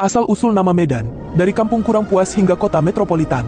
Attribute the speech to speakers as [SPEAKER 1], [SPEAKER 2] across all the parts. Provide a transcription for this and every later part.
[SPEAKER 1] Asal-usul nama Medan, dari kampung kurang puas hingga kota metropolitan.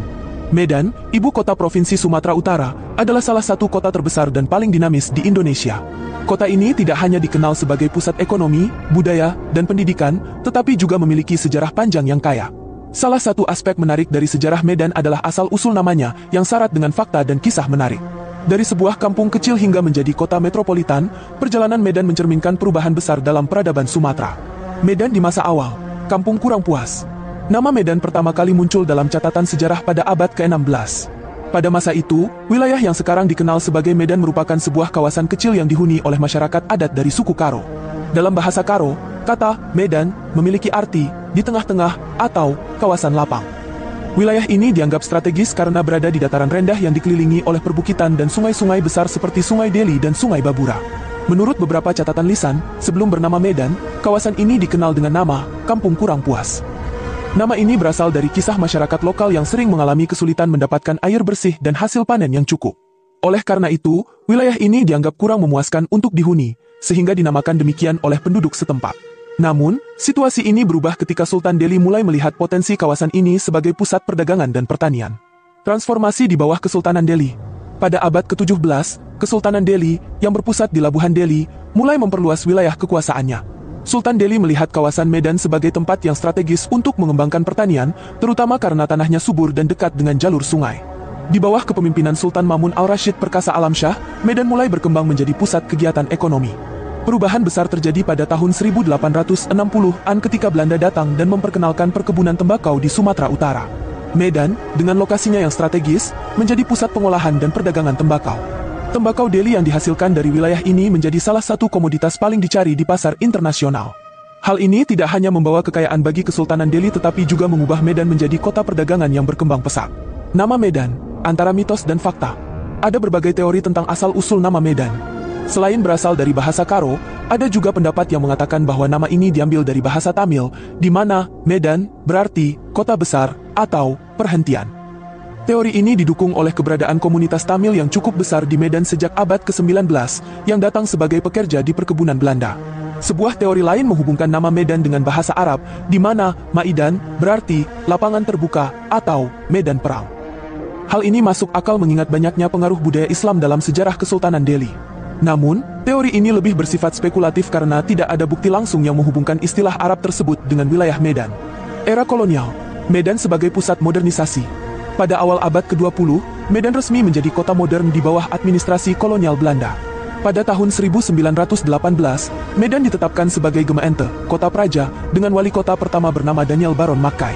[SPEAKER 1] Medan, ibu kota Provinsi Sumatera Utara, adalah salah satu kota terbesar dan paling dinamis di Indonesia. Kota ini tidak hanya dikenal sebagai pusat ekonomi, budaya, dan pendidikan, tetapi juga memiliki sejarah panjang yang kaya. Salah satu aspek menarik dari sejarah Medan adalah asal-usul namanya yang syarat dengan fakta dan kisah menarik. Dari sebuah kampung kecil hingga menjadi kota metropolitan, perjalanan Medan mencerminkan perubahan besar dalam peradaban Sumatera. Medan di masa awal. Kampung kurang puas. Nama Medan pertama kali muncul dalam catatan sejarah pada abad ke-16. Pada masa itu, wilayah yang sekarang dikenal sebagai Medan merupakan sebuah kawasan kecil yang dihuni oleh masyarakat adat dari suku Karo. Dalam bahasa Karo, kata Medan memiliki arti di tengah-tengah atau kawasan lapang. Wilayah ini dianggap strategis karena berada di dataran rendah yang dikelilingi oleh perbukitan dan sungai-sungai besar seperti Sungai Deli dan Sungai Babura. Menurut beberapa catatan lisan, sebelum bernama Medan, kawasan ini dikenal dengan nama Kampung Kurang Puas. Nama ini berasal dari kisah masyarakat lokal yang sering mengalami kesulitan mendapatkan air bersih dan hasil panen yang cukup. Oleh karena itu, wilayah ini dianggap kurang memuaskan untuk dihuni, sehingga dinamakan demikian oleh penduduk setempat. Namun, situasi ini berubah ketika Sultan Delhi mulai melihat potensi kawasan ini sebagai pusat perdagangan dan pertanian. Transformasi di bawah Kesultanan Delhi. Pada abad ke-17, Kesultanan Delhi, yang berpusat di Labuhan Delhi, mulai memperluas wilayah kekuasaannya. Sultan Delhi melihat kawasan Medan sebagai tempat yang strategis untuk mengembangkan pertanian, terutama karena tanahnya subur dan dekat dengan jalur sungai. Di bawah kepemimpinan Sultan Mamun al-Rashid Perkasa Alamsyah, Medan mulai berkembang menjadi pusat kegiatan ekonomi. Perubahan besar terjadi pada tahun 1860-an ketika Belanda datang dan memperkenalkan perkebunan tembakau di Sumatera Utara. Medan, dengan lokasinya yang strategis, menjadi pusat pengolahan dan perdagangan tembakau. Tembakau Delhi yang dihasilkan dari wilayah ini menjadi salah satu komoditas paling dicari di pasar internasional. Hal ini tidak hanya membawa kekayaan bagi Kesultanan Delhi tetapi juga mengubah Medan menjadi kota perdagangan yang berkembang pesat. Nama Medan, antara mitos dan fakta. Ada berbagai teori tentang asal-usul nama Medan. Selain berasal dari bahasa Karo, ada juga pendapat yang mengatakan bahwa nama ini diambil dari bahasa Tamil, di mana Medan berarti kota besar atau perhentian. Teori ini didukung oleh keberadaan komunitas Tamil yang cukup besar di Medan sejak abad ke-19, yang datang sebagai pekerja di perkebunan Belanda. Sebuah teori lain menghubungkan nama Medan dengan bahasa Arab, di mana Maidan berarti lapangan terbuka atau medan perang. Hal ini masuk akal mengingat banyaknya pengaruh budaya Islam dalam sejarah Kesultanan Delhi. Namun, teori ini lebih bersifat spekulatif karena tidak ada bukti langsung yang menghubungkan istilah Arab tersebut dengan wilayah Medan. Era kolonial, Medan sebagai pusat modernisasi. Pada awal abad ke-20, Medan resmi menjadi kota modern di bawah administrasi kolonial Belanda. Pada tahun 1918, Medan ditetapkan sebagai Gemeente, kota praja, dengan wali kota pertama bernama Daniel Baron Mackay.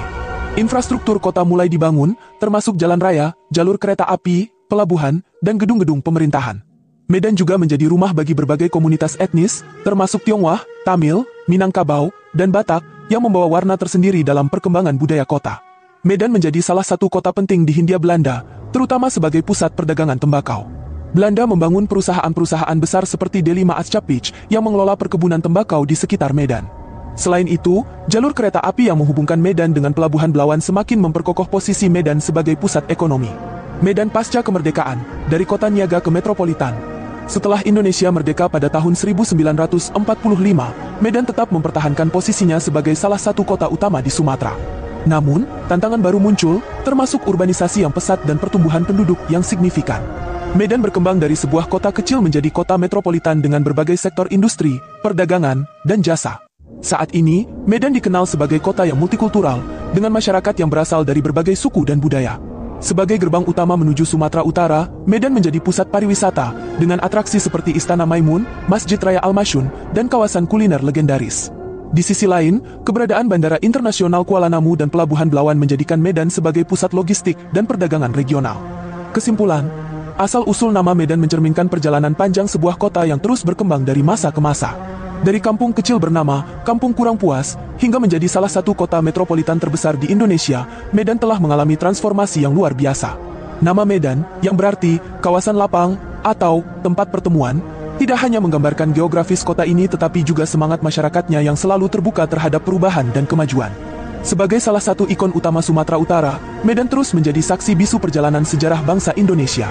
[SPEAKER 1] Infrastruktur kota mulai dibangun, termasuk jalan raya, jalur kereta api, pelabuhan, dan gedung-gedung pemerintahan. Medan juga menjadi rumah bagi berbagai komunitas etnis, termasuk Tionghoa, Tamil, Minangkabau, dan Batak, yang membawa warna tersendiri dalam perkembangan budaya kota. Medan menjadi salah satu kota penting di Hindia Belanda, terutama sebagai pusat perdagangan tembakau. Belanda membangun perusahaan-perusahaan besar seperti Delhi Maatschappij yang mengelola perkebunan tembakau di sekitar Medan. Selain itu, jalur kereta api yang menghubungkan Medan dengan Pelabuhan Belawan semakin memperkokoh posisi Medan sebagai pusat ekonomi. Medan pasca kemerdekaan, dari kota niaga ke metropolitan. Setelah Indonesia merdeka pada tahun 1945, Medan tetap mempertahankan posisinya sebagai salah satu kota utama di Sumatera. Namun, tantangan baru muncul, termasuk urbanisasi yang pesat dan pertumbuhan penduduk yang signifikan. Medan berkembang dari sebuah kota kecil menjadi kota metropolitan dengan berbagai sektor industri, perdagangan, dan jasa. Saat ini, Medan dikenal sebagai kota yang multikultural, dengan masyarakat yang berasal dari berbagai suku dan budaya. Sebagai gerbang utama menuju Sumatera Utara, Medan menjadi pusat pariwisata, dengan atraksi seperti Istana Maimun, Masjid Raya Al-Masyun, dan kawasan kuliner legendaris. Di sisi lain, keberadaan Bandara Internasional Kuala Namu dan Pelabuhan Belawan menjadikan Medan sebagai pusat logistik dan perdagangan regional. Kesimpulan, asal-usul nama Medan mencerminkan perjalanan panjang sebuah kota yang terus berkembang dari masa ke masa. Dari kampung kecil bernama Kampung Kurang Puas, hingga menjadi salah satu kota metropolitan terbesar di Indonesia, Medan telah mengalami transformasi yang luar biasa. Nama Medan, yang berarti kawasan lapang atau tempat pertemuan, tidak hanya menggambarkan geografis kota ini tetapi juga semangat masyarakatnya yang selalu terbuka terhadap perubahan dan kemajuan. Sebagai salah satu ikon utama Sumatera Utara, Medan terus menjadi saksi bisu perjalanan sejarah bangsa Indonesia.